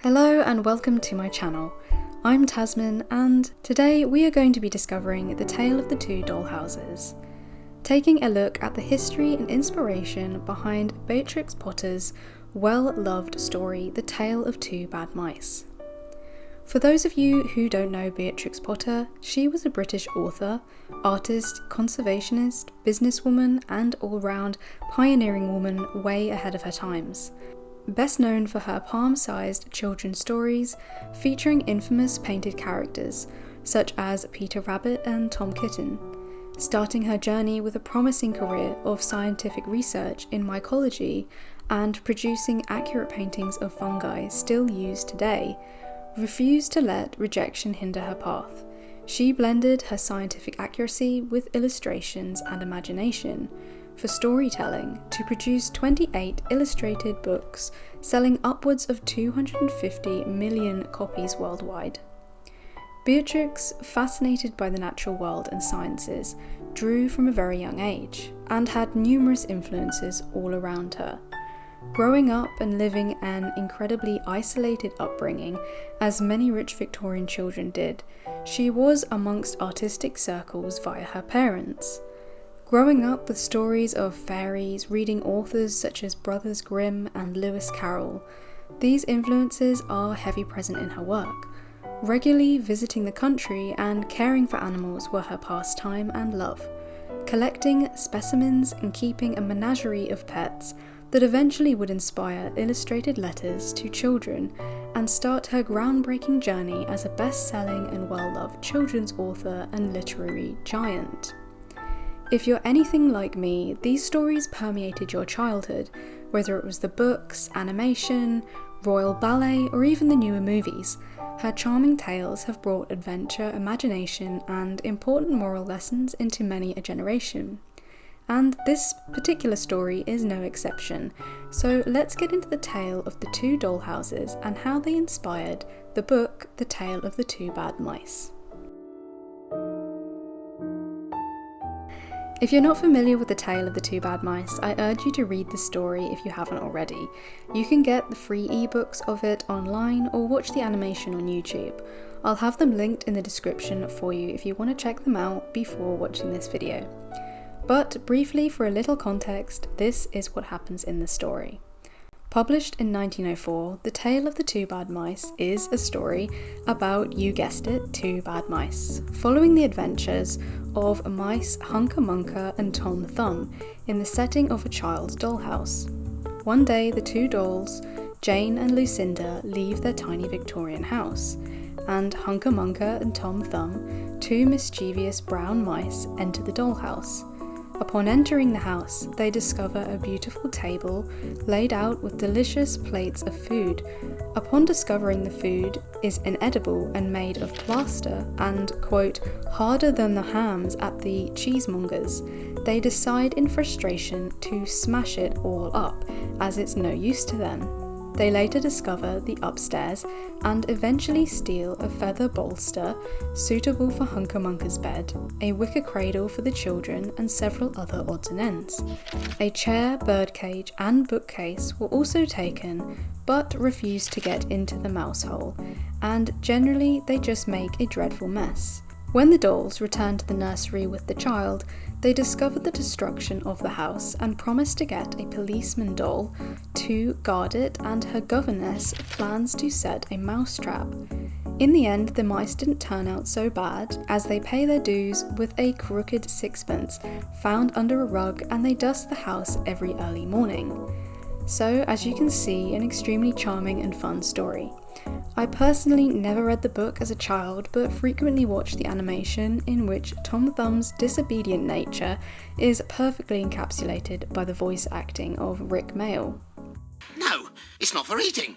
Hello and welcome to my channel. I'm Tasmin and today we are going to be discovering the tale of the two dollhouses, taking a look at the history and inspiration behind Beatrix Potter's well-loved story, The Tale of Two Bad Mice. For those of you who don't know Beatrix Potter, she was a British author, artist, conservationist, businesswoman and all-round pioneering woman way ahead of her times. Best known for her palm-sized children's stories featuring infamous painted characters such as Peter Rabbit and Tom Kitten, starting her journey with a promising career of scientific research in mycology and producing accurate paintings of fungi still used today, refused to let rejection hinder her path. She blended her scientific accuracy with illustrations and imagination for storytelling to produce 28 illustrated books selling upwards of 250 million copies worldwide. Beatrix, fascinated by the natural world and sciences, drew from a very young age and had numerous influences all around her. Growing up and living an incredibly isolated upbringing, as many rich Victorian children did, she was amongst artistic circles via her parents. Growing up with stories of fairies, reading authors such as Brothers Grimm and Lewis Carroll, these influences are heavy present in her work. Regularly visiting the country and caring for animals were her pastime and love, collecting specimens and keeping a menagerie of pets that eventually would inspire illustrated letters to children and start her groundbreaking journey as a best-selling and well-loved children's author and literary giant. If you're anything like me, these stories permeated your childhood, whether it was the books, animation, royal ballet, or even the newer movies. Her charming tales have brought adventure, imagination, and important moral lessons into many a generation. And this particular story is no exception, so let's get into the tale of the two dollhouses and how they inspired the book The Tale of the Two Bad Mice. If you're not familiar with The Tale of the Two Bad Mice, I urge you to read the story if you haven't already. You can get the free ebooks of it online or watch the animation on YouTube. I'll have them linked in the description for you if you want to check them out before watching this video. But briefly, for a little context, this is what happens in the story. Published in 1904, The Tale of the Two Bad Mice is a story about, you guessed it, two bad mice, following the adventures of mice Hunca Munca and Tom Thumb in the setting of a child's dollhouse. One day, the two dolls, Jane and Lucinda, leave their tiny Victorian house, and Hunca Munca and Tom Thumb, two mischievous brown mice, enter the dollhouse. Upon entering the house, they discover a beautiful table laid out with delicious plates of food. Upon discovering the food is inedible and made of plaster and, quote, harder than the hams at the cheesemonger's, they decide in frustration to smash it all up, as it's no use to them. They later discover the upstairs and eventually steal a feather bolster suitable for Hunca Munca's bed, a wicker cradle for the children, and several other odds and ends. A chair, birdcage, and bookcase were also taken, but refused to get into the mouse hole, and generally they just make a dreadful mess. When the dolls return to the nursery with the child, they discover the destruction of the house and promise to get a policeman doll to guard it, and her governess plans to set a mousetrap. In the end, the mice didn't turn out so bad, as they pay their dues with a crooked sixpence found under a rug, and they dust the house every early morning. So, as you can see, an extremely charming and fun story. I personally never read the book as a child, but frequently watched the animation, in which Tom Thumb's disobedient nature is perfectly encapsulated by the voice acting of Rick Mayall. No, it's not for eating.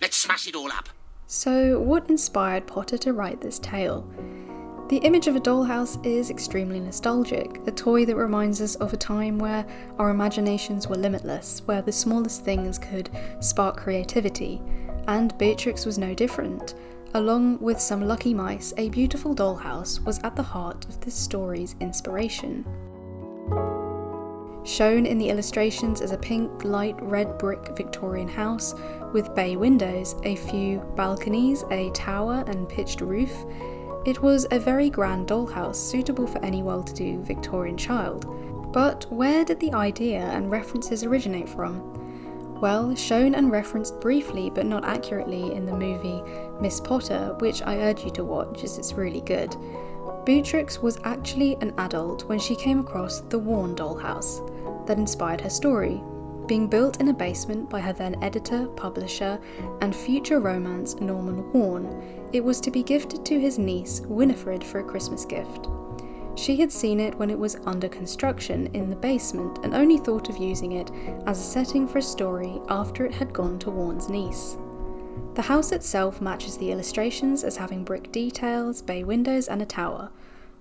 Let's smash it all up. So, what inspired Potter to write this tale? The image of a dollhouse is extremely nostalgic, a toy that reminds us of a time where our imaginations were limitless, where the smallest things could spark creativity. And Beatrix was no different. Along with some lucky mice, a beautiful dollhouse was at the heart of this story's inspiration. Shown in the illustrations as a pink, light red brick Victorian house With bay windows, a few balconies, a tower and pitched roof, it was a very grand dollhouse suitable for any well-to-do Victorian child. But where did the idea and references originate from? Well, shown and referenced briefly but not accurately in the movie Miss Potter, which I urge you to watch as it's really good, Beatrix was actually an adult when she came across the Warren dollhouse that inspired her story. Being built in a basement by her then editor, publisher, and future romance Norman Warren, it was to be gifted to his niece Winifred for a Christmas gift. She had seen it when it was under construction in the basement and only thought of using it as a setting for a story after it had gone to Warren's niece. The house itself matches the illustrations as having brick details, bay windows, and a tower.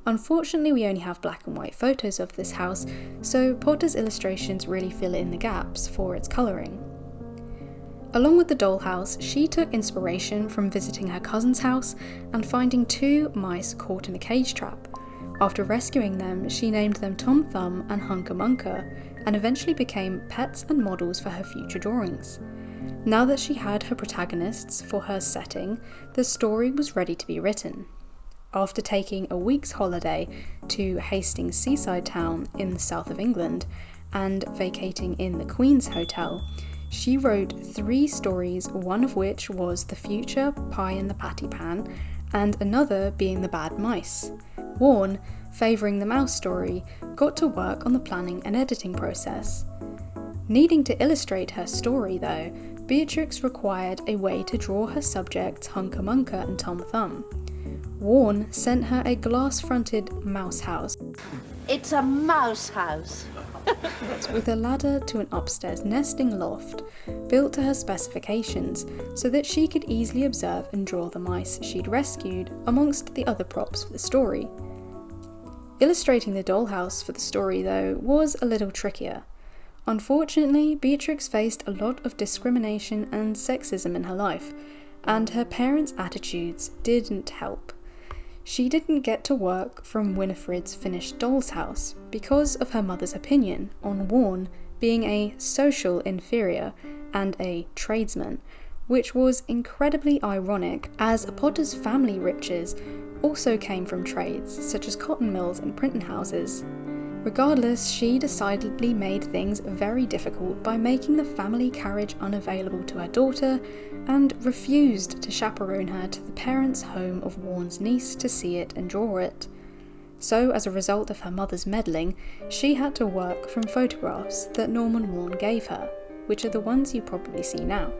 Unfortunately, we only have black and white photos of this house, so Potter's illustrations really fill in the gaps for its colouring. Along with the dollhouse, she took inspiration from visiting her cousin's house and finding 2 mice caught in a cage trap. After rescuing them, she named them Tom Thumb and Hunca Munca, and eventually became pets and models for her future drawings. Now that she had her protagonists for her setting, the story was ready to be written. After taking a week's holiday to Hastings seaside town in the south of England and vacating in the Queen's Hotel, she wrote 3 stories, one of which was The Future Pie in the Patty Pan and another being The Bad Mice. Warren, favouring the mouse story, got to work on the planning and editing process. Needing to illustrate her story though, Beatrix required a way to draw her subjects Hunca Munca and Tom Thumb. Warren sent her a glass-fronted mouse house. It's a mouse house. With a ladder to an upstairs nesting loft, built to her specifications so that she could easily observe and draw the mice she'd rescued amongst the other props for the story. Illustrating the dollhouse for the story, though, was a little trickier. Unfortunately, Beatrix faced a lot of discrimination and sexism in her life, and her parents' attitudes didn't help. She didn't get to work from Winifred's finished doll's house because of her mother's opinion on Warren being a social inferior and a tradesman, which was incredibly ironic as Potter's family riches also came from trades such as cotton mills and printing houses. Regardless, she decidedly made things very difficult by making the family carriage unavailable to her daughter and refused to chaperone her to the parents' home of Warren's niece to see it and draw it. So, as a result of her mother's meddling, she had to work from photographs that Norman Warren gave her, which are the ones you probably see now.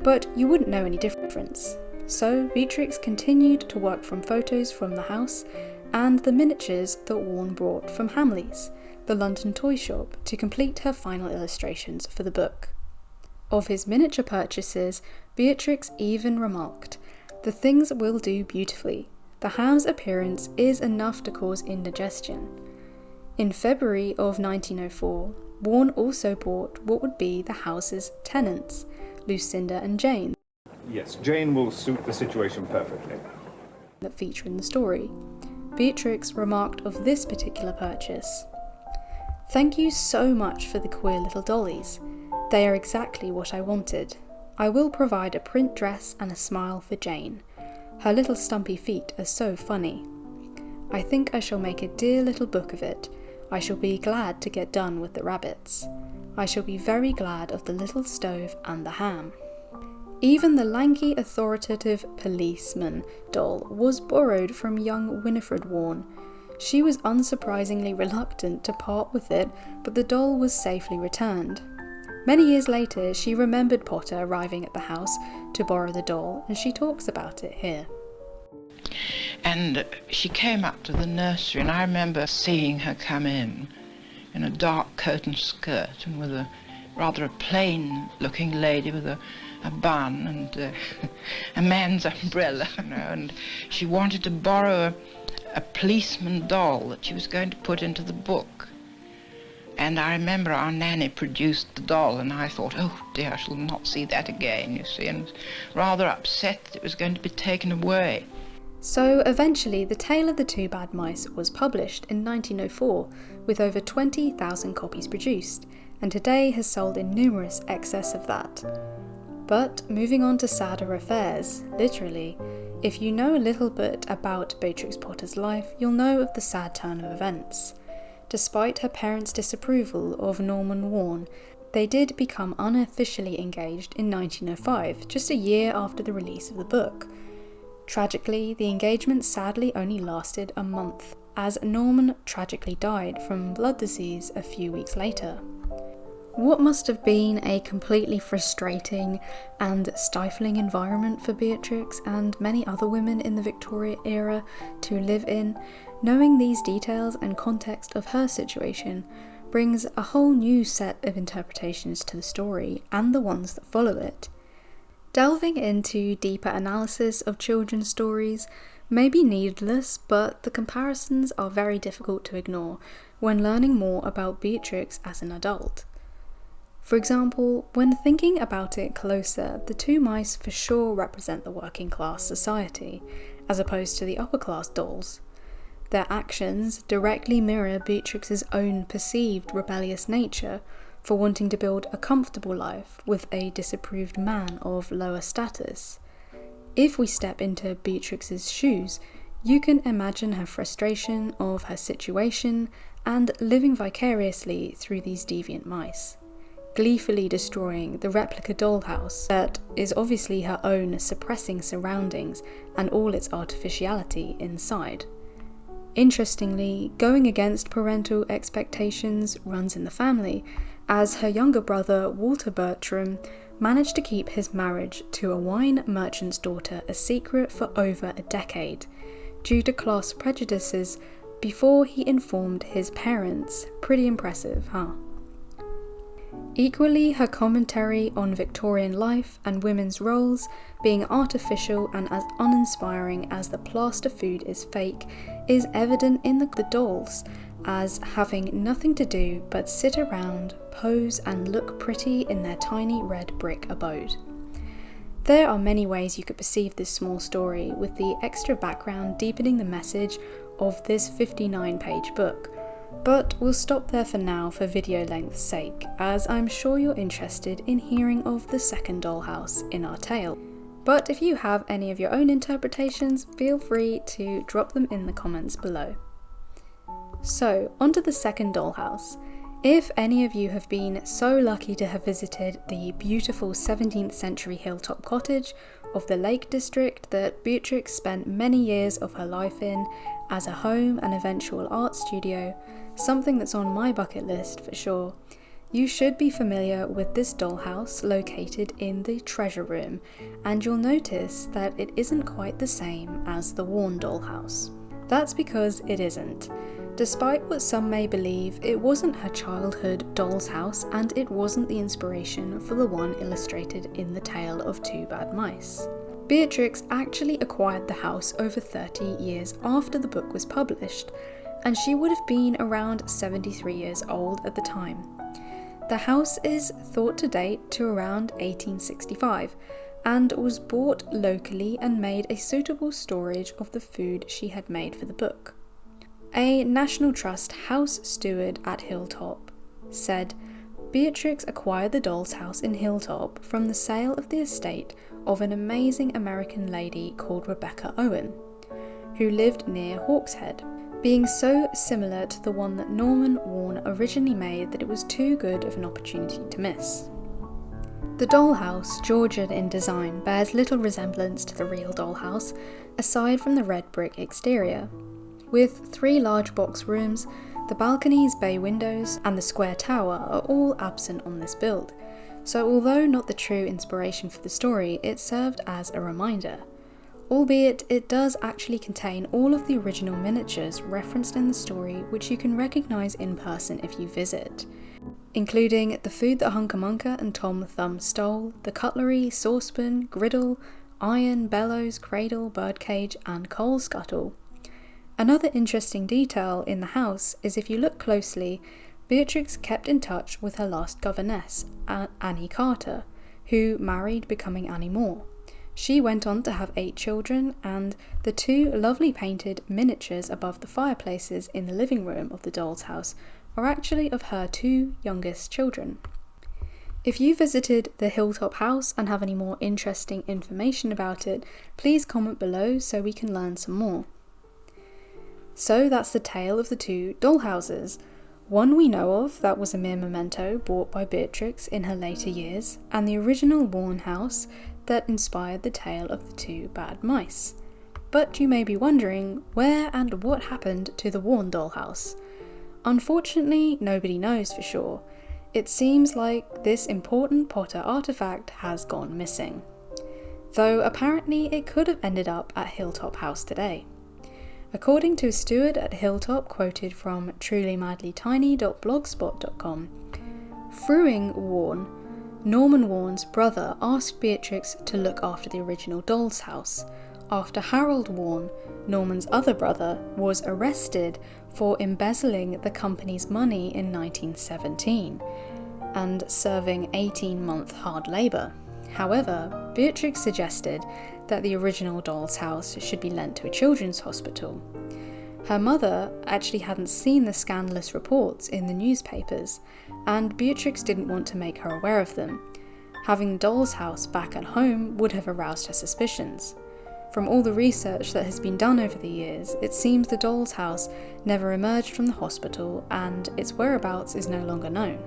But you wouldn't know any difference. So, Beatrix continued to work from photos from the house and the miniatures that Warren brought from Hamleys, the London toy shop, to complete her final illustrations for the book. Of his miniature purchases, Beatrix even remarked, "The things will do beautifully. The ham's appearance is enough to cause indigestion." In February of 1904, Warren also bought what would be the house's tenants, Lucinda and Jane. Yes, Jane will suit the situation perfectly. That feature in the story. Beatrix remarked of this particular purchase, "Thank you so much for the queer little dollies. They are exactly what I wanted. I will provide a print dress and a smile for Jane. Her little stumpy feet are so funny. I think I shall make a dear little book of it. I shall be glad to get done with the rabbits. I shall be very glad of the little stove and the ham." Even the lanky, authoritative policeman doll was borrowed from young Winifred Warren. She was unsurprisingly reluctant to part with it, but the doll was safely returned. Many years later, she remembered Potter arriving at the house to borrow the doll, and she talks about it here. And she came up to the nursery, and I remember seeing her come in a dark coat and skirt, and with a rather a plain-looking lady with a bun and a man's umbrella, you know, and she wanted to borrow a policeman doll that she was going to put into the book. And I remember our nanny produced the doll, and I thought, oh dear, I shall not see that again, you see, and was rather upset that it was going to be taken away. So eventually The Tale of the Two Bad Mice was published in 1904 with over 20,000 copies produced, and today has sold in numerous excess of that. But moving on to sadder affairs, literally, if you know a little bit about Beatrix Potter's life, you'll know of the sad turn of events. Despite her parents' disapproval of Norman Warren, they did become unofficially engaged in 1905, just a year after the release of the book. Tragically, the engagement sadly only lasted a month, as Norman tragically died from blood disease a few weeks later. What must have been a completely frustrating and stifling environment for Beatrix and many other women in the Victoria era to live in, knowing these details and context of her situation brings a whole new set of interpretations to the story and the ones that follow it. Delving into deeper analysis of children's stories may be needless, but the comparisons are very difficult to ignore when learning more about Beatrix as an adult. For example, when thinking about it closer, the two mice for sure represent the working class society, as opposed to the upper class dolls. Their actions directly mirror Beatrix's own perceived rebellious nature for wanting to build a comfortable life with a disapproved man of lower status. If we step into Beatrix's shoes, you can imagine her frustration of her situation and living vicariously through these deviant mice, gleefully destroying the replica dollhouse that is obviously her own suppressing surroundings and all its artificiality inside. Interestingly, going against parental expectations runs in the family, as her younger brother Walter Bertram managed to keep his marriage to a wine merchant's daughter a secret for over a decade, due to class prejudices, before he informed his parents. Pretty impressive, huh? Equally, her commentary on Victorian life and women's roles being artificial and as uninspiring as the plaster food is fake is evident in the dolls, as having nothing to do but sit around, pose and look pretty in their tiny red brick abode. There are many ways you could perceive this small story, with the extra background deepening the message of this 59-page book. But we'll stop there for now for video length's sake, as I'm sure you're interested in hearing of the second dollhouse in our tale. But if you have any of your own interpretations, feel free to drop them in the comments below. So, onto the second dollhouse. If any of you have been so lucky to have visited the beautiful 17th century Hilltop Cottage of the Lake District that Beatrix spent many years of her life in as a home and eventual art studio, something that's on my bucket list for sure, you should be familiar with this dollhouse located in the treasure room, and you'll notice that it isn't quite the same as the Warren dollhouse. That's because it isn't. Despite what some may believe, it wasn't her childhood doll's house, and it wasn't the inspiration for the one illustrated in The Tale of Two Bad Mice. Beatrix actually acquired the house over 30 years after the book was published, and she would have been around 73 years old at the time. The house is thought to date to around 1865, and was bought locally and made a suitable storage of the food she had made for the book. A National Trust house steward at Hilltop said, Beatrix acquired the doll's house in Hilltop from the sale of the estate of an amazing American lady called Rebecca Owen, who lived near Hawkshead, being so similar to the one that Norman Warren originally made that it was too good of an opportunity to miss. The dollhouse, Georgian in design, bears little resemblance to the real dollhouse, aside from the red brick exterior. With 3 large box rooms, the balconies, bay windows, and the square tower are all absent on this build, so although not the true inspiration for the story, it served as a reminder. Albeit it does actually contain all of the original miniatures referenced in the story, which you can recognise in person if you visit, including the food that Hunca Munca and Tom Thumb stole, the cutlery, saucepan, griddle, iron, bellows, cradle, birdcage, and coal scuttle. Another interesting detail in the house is if you look closely, Beatrix kept in touch with her last governess, Annie Carter, who married, becoming Annie Moore. She went on to have 8 children, and the 2 lovely painted miniatures above the fireplaces in the living room of the doll's house are actually of her 2 youngest children. If you visited the Hilltop house and have any more interesting information about it, please comment below so we can learn some more. So that's the tale of the two dollhouses. One we know of that was a mere memento bought by Beatrix in her later years, and the original Warren house that inspired the tale of the two bad mice. But you may be wondering, where and what happened to the Warren dollhouse? Unfortunately, nobody knows for sure. It seems like this important Potter artifact has gone missing. Though apparently it could have ended up at Hilltop House today. According to a steward at Hilltop quoted from trulymadlytiny.blogspot.com, Fruing Warren, Norman Warren's brother, asked Beatrix to look after the original doll's house, after Harold Warren, Norman's other brother, was arrested for embezzling the company's money in 1917 and serving 18-month hard labour. However, Beatrix suggested that the original doll's house should be lent to a children's hospital. Her mother actually hadn't seen the scandalous reports in the newspapers, and Beatrix didn't want to make her aware of them. Having the doll's house back at home would have aroused her suspicions. From all the research that has been done over the years, it seems the doll's house never emerged from the hospital and its whereabouts is no longer known.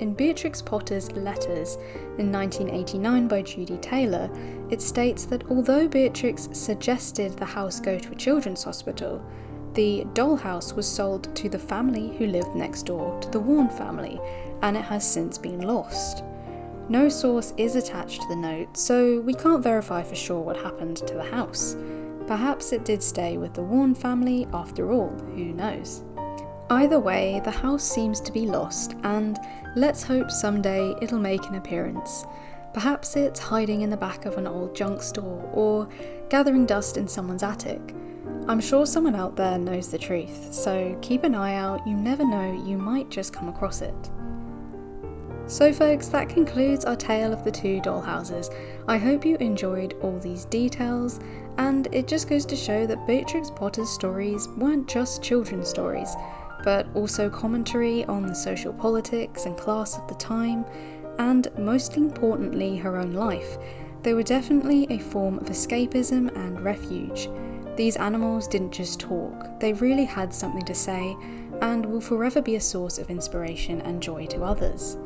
In Beatrix Potter's letters in 1989 by Judy Taylor, it states that although Beatrix suggested the house go to a children's hospital, the dollhouse was sold to the family who lived next door to the Warren family, and it has since been lost. No source is attached to the note, so we can't verify for sure what happened to the house. Perhaps it did stay with the Warren family after all, who knows? Either way, the house seems to be lost, and let's hope someday it'll make an appearance. Perhaps it's hiding in the back of an old junk store, or gathering dust in someone's attic. I'm sure someone out there knows the truth, so keep an eye out, you never know, you might just come across it. So folks, that concludes our tale of the two dollhouses. I hope you enjoyed all these details, and it just goes to show that Beatrix Potter's stories weren't just children's stories, but also commentary on the social politics and class of the time, and most importantly her own life. They were definitely a form of escapism and refuge. These animals didn't just talk, they really had something to say, and will forever be a source of inspiration and joy to others.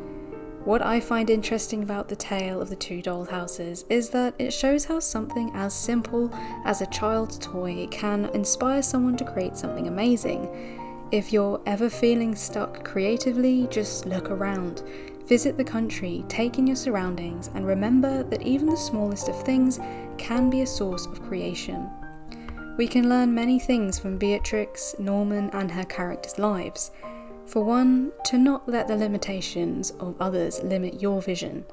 What I find interesting about the tale of the two dollhouses is that it shows how something as simple as a child's toy can inspire someone to create something amazing. If you're ever feeling stuck creatively, just look around. Visit the country, take in your surroundings, and remember that even the smallest of things can be a source of creation. We can learn many things from Beatrix, Norman, and her characters' lives. For one, to not let the limitations of others limit your vision.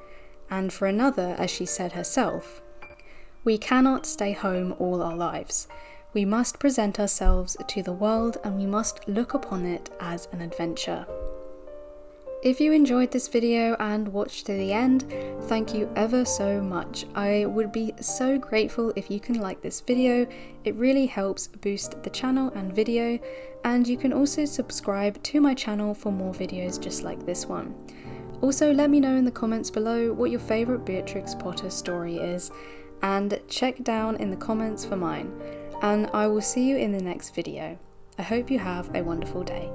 And for another, as she said herself, we cannot stay home all our lives. We must present ourselves to the world and we must look upon it as an adventure. If you enjoyed this video and watched to the end, thank you ever so much. I would be so grateful if you can like this video. It really helps boost the channel and video, and you can also subscribe to my channel for more videos just like this one. Also, let me know in the comments below what your favourite Beatrix Potter story is, and check down in the comments for mine. And I will see you in the next video. I hope you have a wonderful day.